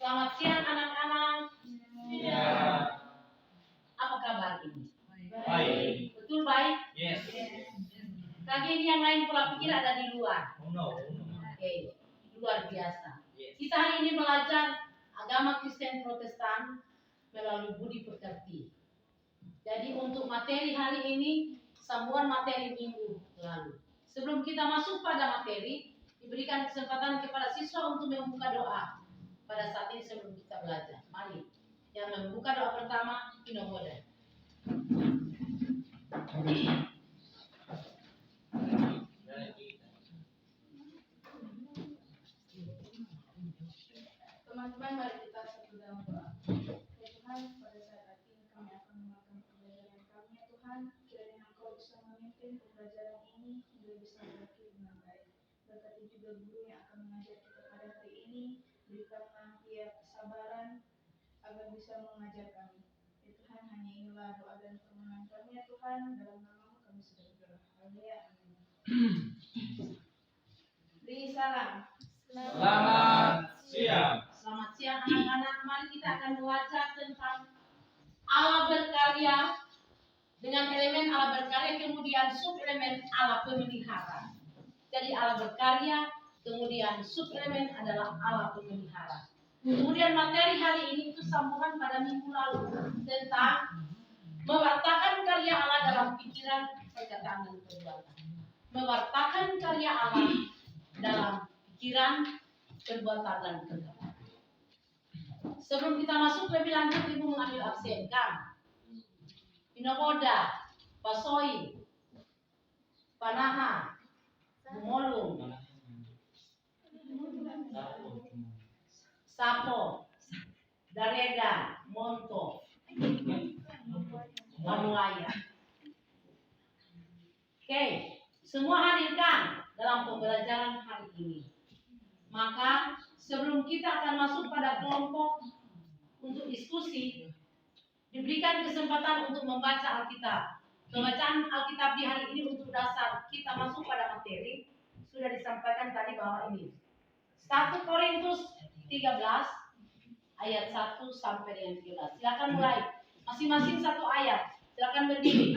Selamat siang anak-anak. Ya. Apa kabar ini? Baik. Betul baik? Yes. Kaki yang lain pola pikir ada di luar. Oh no. Oke, luar biasa. Yes. Kita hari ini belajar agama Kristen Protestan melalui budi pekerti. Jadi untuk materi hari ini sambungan materi minggu lalu. Sebelum kita masuk pada materi, diberikan kesempatan kepada siswa untuk membuka doa. Pada saat ini sebelum kita belajar, mari yang membuka doa pertama Inomoda. Teman-teman, mari kita satu dalam doa. Ya Tuhan, pada saat ini kami akan melakukan pembelajaran kami. Ya Tuhan, kiranya Engkau bisa memimpin pembelajaran ini hingga bisa berakhir dengan baik. Berkati juga guru yang akan mengajar kita pada hari ini. Berikanlah dia kesabaran agar bisa mengajar kami. Ya Tuhan, hanya inilah doa dan permohonan kami ya Tuhan, dalam nama-Mu kami sudah berdoa. Haleluya. Amin. Beri salam. Selamat siang. Selamat siang anak-anak. Mari kita akan belajar tentang Allah berkarya dengan elemen Allah berkarya, kemudian subelemen Allah pemelihara. Jadi Allah berkarya, kemudian subelemen adalah Allah pemelihara. Kemudian materi hari ini itu sambungan pada minggu lalu tentang mewartakan karya Allah dalam pikiran, perkataan, dan perbuatan. Mewartakan karya Allah dalam pikiran, perbuatan, dan perkataan. Sebelum kita masuk lebih lanjut, Ibu mengambil absen kan? Inomoda, Pasoi, Panaha, Bumolung, Sapo, Dareda, Monto, Manuaya. Oke, semua hadirkan dalam pembelajaran hari ini. Maka sebelum kita akan masuk pada kelompok untuk diskusi, diberikan kesempatan untuk membaca Alkitab. Pembacaan Alkitab di hari ini untuk dasar kita masuk pada materi sudah disampaikan tadi bahwa ini 1 Korintus 13 ayat 1 sampai dengan 13. Silakan mulai. Masing-masing satu ayat. Silakan berdiri.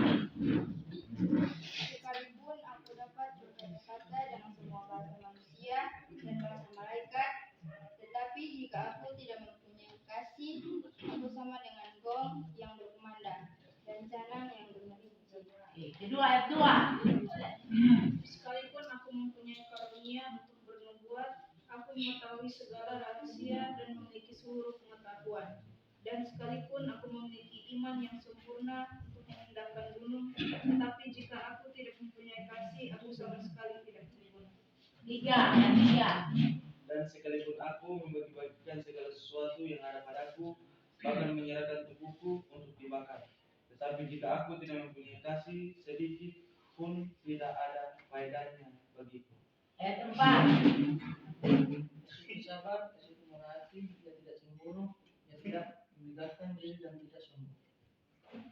Sekalipun aku dapat berkata-kata dengan semua bahasa manusia dan bahasa malaikat, tetapi jika aku tidak mempunyai kasih, aku sama dengan gong yang berkumandang dan canang yang bernyanyi. Kedua ayat 2. Sekalipun aku mempunyai karunia untuk bernubuat, aku mengetahui segala rahasia dan memiliki seluruh pengetahuan. Dan sekalipun aku memiliki iman yang sempurna untuk mengendapkan gunung, tetapi jika aku tidak mempunyai kasih, aku sama sekali tidak sempurna. 3 ayat 3. Dan sekalipun aku membagi-bagikan segala sesuatu yang ada padaku, bahkan menyerahkan tubuhku untuk dibakar, tetapi jika aku tidak mempunyai kasih sedikit pun, tidak ada faedahnya bagiku. Ayat 4. Sabar, yaitu murah hati, dia tidak cemburu, dia tidak memegahkan diri dan tidak sombong.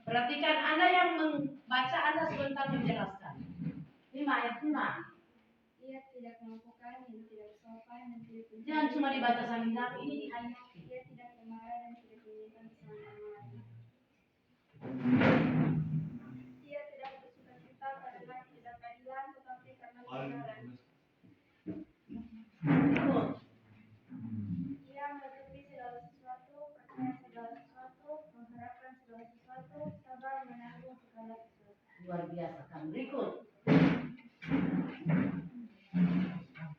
Perhatikan Anda yang membaca, Anda sebentar menjelaskan. 5 ayat 5. Ia tidak melakukan yang tidak sopan dan tidak punya. Jangan cuma dibaca sambil ini di ayat. Ia tidak marah dan tidak menginginkan keselamatan. Ia tidak bersuka-cita karena tidak keadilan, tetapi karena kebenaran. Ia menutupi segala sesuatu, percaya segala sesuatu, mengharapkan segala sesuatu, sabar menanggung segala sesuatu. Luar biasa kan. Berikut.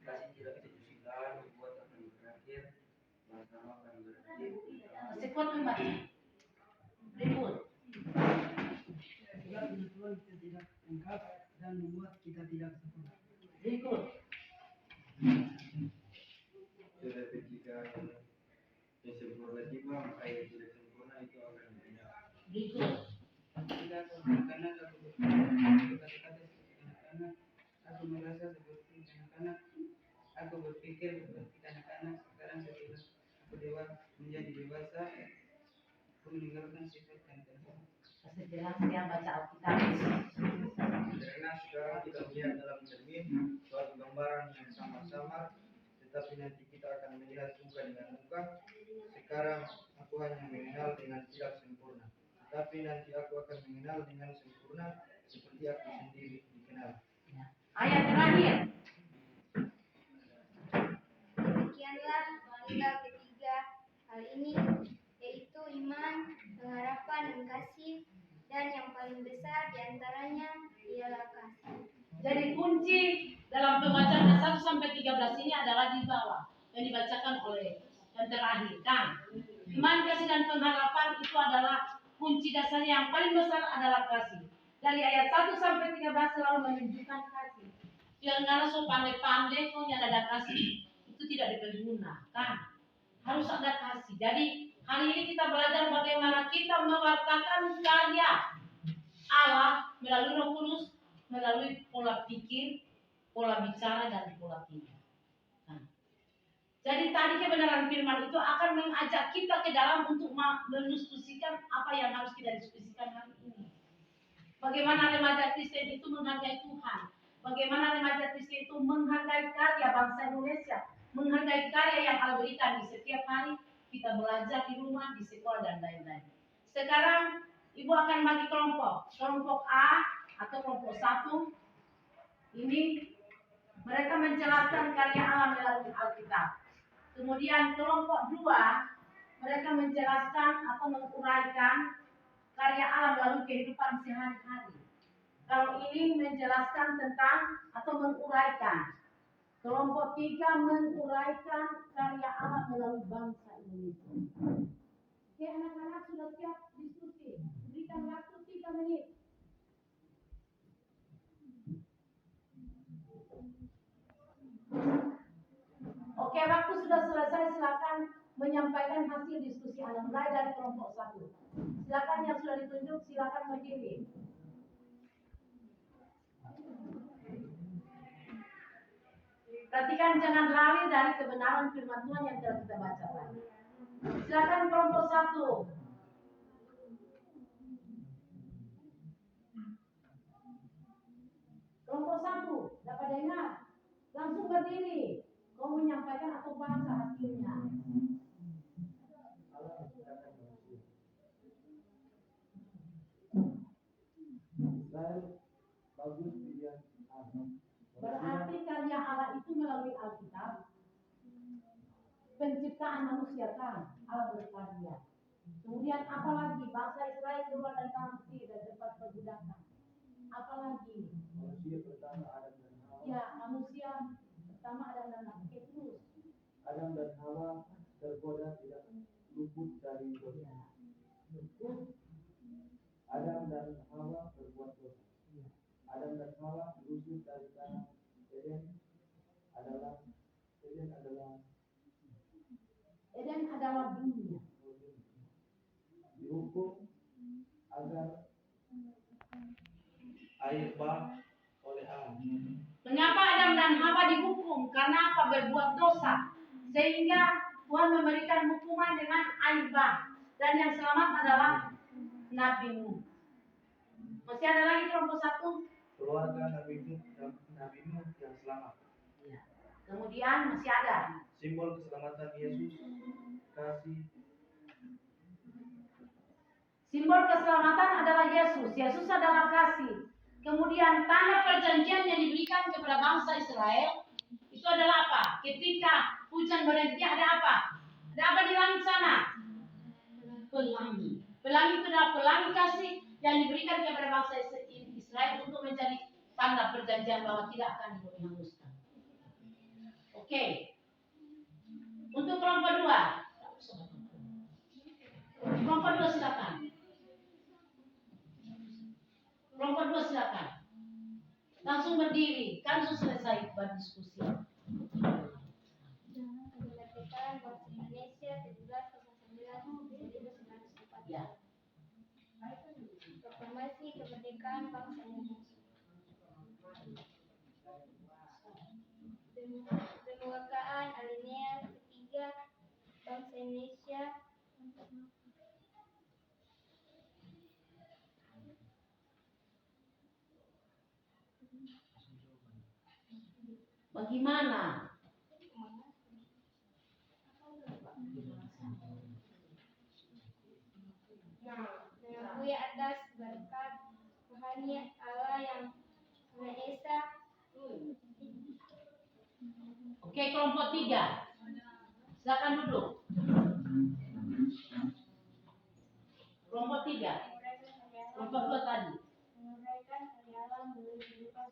Kasih tidak sesudah, membuat akan berakhir, bersama akan berakhir. Masih kuat membaca. Berikut. Segala pengetahuan kita tidak lengkap dan membuat kita tidak sempurna. Berikut. Tetapi jika yang sempurna tiba, maka yang tidak sempurna itu akan hilang. Berikut. Jika aku kanak-kanak, aku berkata-kata seperti kanak-kanak, aku merasa seperti kanak-kanak, aku berpikir seperti kanak-kanak. Sekarang setelah aku menjadi dewasa, aku meninggalkan sifat kanak-kanak. Masih jelas ya baca Alkitab. Karena sekarang kita melihat dalam cermin suatu gambaran yang sama-sama, tetapi nanti kita akan melihat muka dengan muka. sekarang aku hanya mengenal dengan tidak sempurna, tetapi nanti aku akan mengenal dengan sempurna seperti aku sendiri dikenal. Ayat terakhir. Demikianlah tinggal ketiga hal ini, yaitu iman, pengharapan, dan kasih, dan yang paling besar diantaranya ialah kasih. Jadi kunci dalam pembacaan 1 sampai 13 ini adalah di bawah yang dibacakan oleh yang terakhir kan. Iman, kasih, dan pengharapan itu adalah kunci dasarnya. Yang paling besar adalah kasih. Dari ayat 1 sampai 13 selalu menunjukkan kasih. Yang karena so pandai-pandai kok ada kasih itu tidak diperguna kan. Harus ada kasih. Jadi hari ini kita belajar bagaimana kita mewartakan karya Allah melalui Roh Kudus, melalui pola pikir, pola bicara, dan pola tingkah. Nah, jadi tadi kebenaran firman itu akan mengajak kita ke dalam untuk mendiskusikan apa yang harus kita diskusikan hari ini. Bagaimana remaja Kristen itu menghargai Tuhan. Bagaimana remaja Kristen itu menghargai karya bangsa Indonesia. Menghargai karya yang Allah berikan di setiap hari. Kita belajar di rumah, di sekolah, dan lain-lain. Sekarang Ibu akan bagi kelompok. Kelompok A atau kelompok 1. Ini mereka menjelaskan karya Allah melalui Alkitab. Kemudian kelompok 2, mereka menjelaskan atau menguraikan karya Allah melalui kehidupan sehari-hari. Kalau ini menjelaskan tentang atau menguraikan. Kelompok 3 menguraikan karya Allah melalui bangsa Indonesia. Oke, anak-anak sudah siap diskusi. Berikan waktu 3 menit. Oke, waktu sudah selesai. Silakan menyampaikan hasil diskusi Anda mulai dari kelompok 1. Silakan yang sudah ditunjuk, silakan berdiri. Perhatikan jangan lari dari kebenaran firman Tuhan yang telah kita bacakan. Silakan kelompok 1. Kelompok 1, dapat dengar? Langsung berdiri. Kau menyampaikan atau baca hasilnya. Berarti karya Allah itu melalui Alkitab. Penciptaan manusia kan, Allah berkarya. Kemudian apalagi bangsa Israel keluar dari tanah Mesir dan tempat perbudakan. Apalagi Manusia pertama Adam dan Hawa. ya, manusia pertama Adam dan Hawa. Terus Adam dan Hawa tergoda tidak luput dari dosa. Adam dan Hawa berbuat dosa. Adam dan Hawa diusir dari tanah Eden adalah dunia. Dihukum agar Air bah oleh Allah. Mengapa Adam dan Hawa dihukum? Karena apa? Berbuat dosa. Sehingga Tuhan memberikan hukuman dengan air bah. Dan yang selamat adalah Nabi Nuh. Masih ada lagi kelompok 1? Keluarga Nabi Nuh yang selamat. Ya. Kemudian masih ada Simbol keselamatan Yesus, kasih. simbol keselamatan adalah Yesus. Yesus adalah kasih. Kemudian tanda perjanjian yang diberikan kepada bangsa Israel itu adalah apa? Ketika hujan berhenti ada apa? Ada apa di langit sana? Pelangi. Pelangi itu adalah pelangi kasih yang diberikan kepada bangsa Israel untuk menjadi tanda perjanjian bahwa tidak akan dihanguskan. Oke. Untuk kelompok 2. Kelompok 2 silakan. Kelompok 2 silakan. Langsung berdiri. Kan sudah selesai berdiskusi. Kemerdekaan bangsa Indonesia 1709 Ya. Proklamasi kemerdekaan bangsa Indonesia. Penguakaan alinea ketiga bangsa Indonesia Bagaimana? yakni Allah yang Maha Esa. Oke, kelompok 3. Silakan duduk. Kelompok 3. Kelompok 2 tadi. Menguraikan hari Allah melalui kehidupan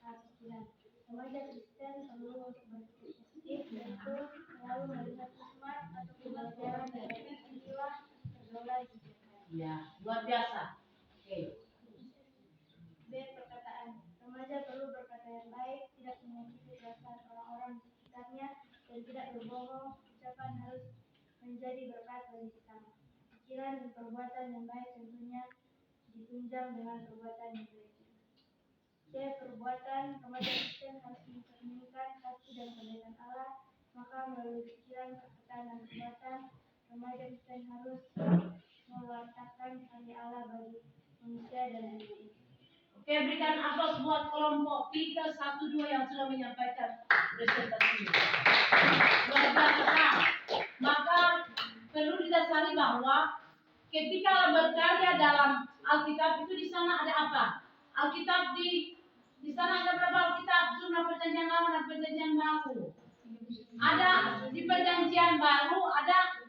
sehari-hari. Remaja Kristen perlu untuk berpikir positif, yaitu selalu melihat hikmat atau pembelajaran dari peristiwa pergaulan sekitar. Ya, luar biasa. Oke. B. Perkataan. Remaja perlu berkata yang baik, tidak menyakiti perasaan orang-orang di sekitarnya, dan tidak berbohong. Ucapan harus menjadi berkat bagi sesama. Pikiran dan perbuatan yang baik tentunya ditunjang dengan perbuatan yang baik. C. Perbuatan. Remaja Kristen harus mencerminkan kasih dan kebaikan Allah, maka melalui pikiran, perkataan, dan perbuatan, remaja Kristen harus mewartakan karya Allah bagi manusia dan dunia ini. Oke, berikan aplaus buat kelompok 3, 1, 2 yang sudah menyampaikan presentasinya. Luar biasa. Maka perlu didasari bahwa ketika Allah berkarya dalam Alkitab itu di sana ada apa? Alkitab di sana ada berapa Alkitab? Jumlah Perjanjian Lama dan Perjanjian Baru. Ada di Perjanjian Baru ada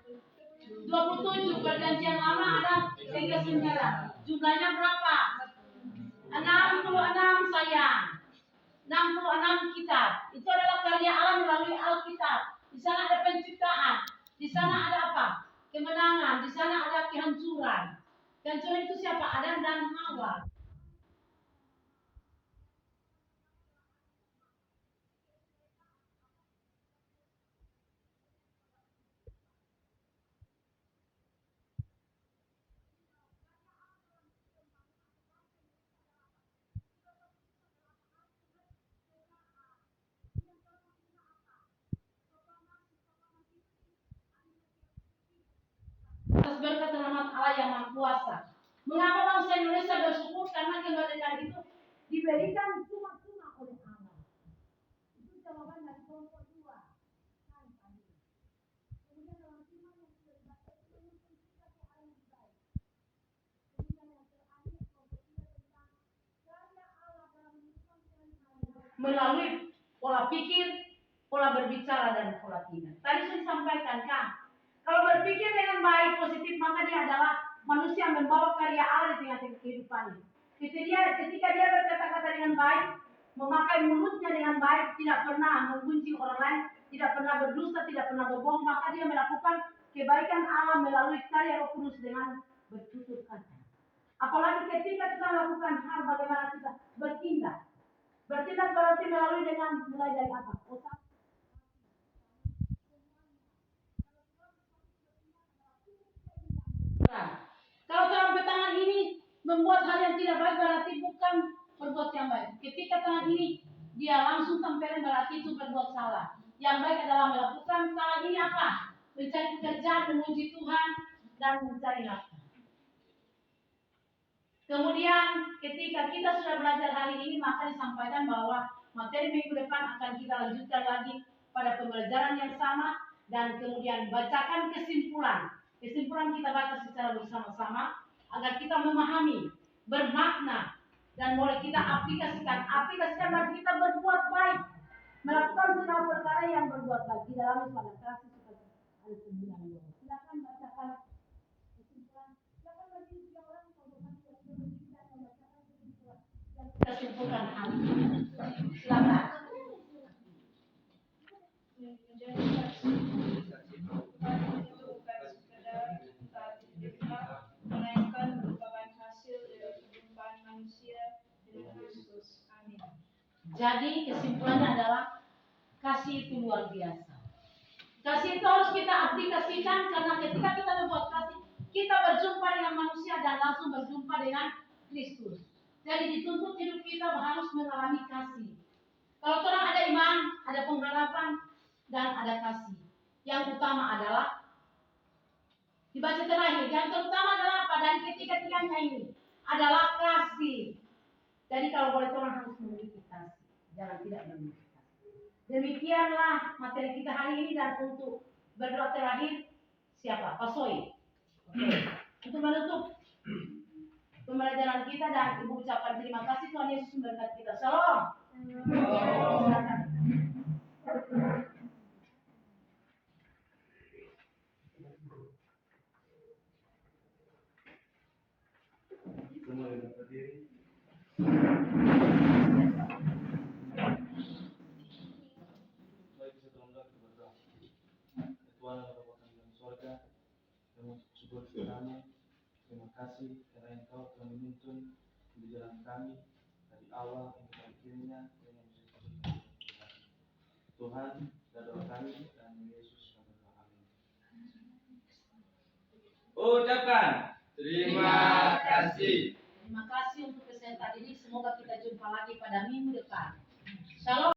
27, Perjanjian Lama ada 39. Jumlahnya berapa? 66 sayang. 66 kitab. Itu adalah karya Allah melalui Alkitab. Di sana ada penciptaan. Di sana ada apa? Kemenangan. Di sana ada kehancuran. Kehancuran itu siapa? Adam dan Hawa. Atas berkat rahmat Allah yang Maha Kuasa. Mengapa bangsa Indonesia bersyukur? Karena kemerdekaan itu diberikan cuma-cuma oleh Allah. Itu jawaban dari kelompok 2. Kemudian dalam firman yang sudah dibaca itu menyebutkan kita ke arah yang baik. Kemudian yang terakhir kelompok 3 tentang karya Allah dalam kehidupan sehari-hari melalui pola pikir, pola berbicara, dan pola tindak. Tadi saya sampaikan kan, kalau berpikir dengan baik, positif, maka dia adalah manusia yang membawa karya Allah di tengah kehidupannya. Ketika dia berkata-kata dengan baik, memakai mulutnya dengan baik, tidak pernah membenci orang lain, tidak pernah berdusta, tidak pernah berbohong, maka dia melakukan kebaikan Allah melalui karya Roh Kudus dengan bertutur kata. Apalagi ketika kita melakukan hal bagaimana kita bertindak. Bertindak berarti melalui dengan mulai dari apa? Otak. Kalau telapak tangan ini membuat hal yang tidak baik berarti bukan berbuat yang baik. Ketika tangan ini dia langsung tempelin berarti itu berbuat salah. Yang baik adalah melakukan tangan ini apa? Mencari pekerjaan, memuji Tuhan, dan mencari nafkah. Kemudian ketika kita sudah belajar hari ini, maka disampaikan bahwa materi minggu depan akan kita lanjutkan lagi pada pembelajaran yang sama, dan kemudian bacakan kesimpulan. Kesimpulan kita baca secara bersama-sama agar kita memahami, bermakna, dan boleh kita aplikasikan dan kita berbuat baik, melakukan segala perkara yang berbuat baik di dalam pada kasih seperti ada 9. Silakan bacakan kesimpulan. Silakan bagi 3 orang untuk membacakan kesimpulan yang kita simpulkan hari ini. Silakan. Menjadi saksi itu bukan sekedar saat melainkan merupakan hasil dari perjumpaan manusia dengan Kristus. Amin. Jadi kesimpulannya adalah kasih itu luar biasa. Kasih itu harus kita aplikasikan, karena ketika kita membuat kasih, kita berjumpa dengan manusia dan langsung berjumpa dengan Kristus. Jadi dituntut hidup kita harus mengalami kasih. Kalau orang ada iman, ada pengharapan, dan ada kasih. Yang utama adalah dibaca terakhir. Yang terutama adalah apa? Dari ketiga-tiganya ini adalah kasih. Jadi kalau boleh orang harus memiliki kasih, jangan tidak memiliki kasih. Demikianlah materi kita hari ini, dan untuk berdoa terakhir siapa? Pak Soy. Oke. Untuk menutup pembelajaran kita dan Ibu ucapkan terima kasih Tuhan Yesus memberkati kita. Shalom. Semua yang berdiri. Mari kita tunduk berdoa. Tuhan Allah Bapa kami dalam surga, kami syukur kepadamu. Terima kasih karena Engkau telah menuntun di jalan kami dari awal hingga akhirnya dengan Yesus. Tuhan, dan doa kami dan Yesus kami berdoa. Amin. Ucapkan terima kasih. Terima kasih untuk kesempatan ini. Semoga kita jumpa lagi pada minggu depan. Shalom.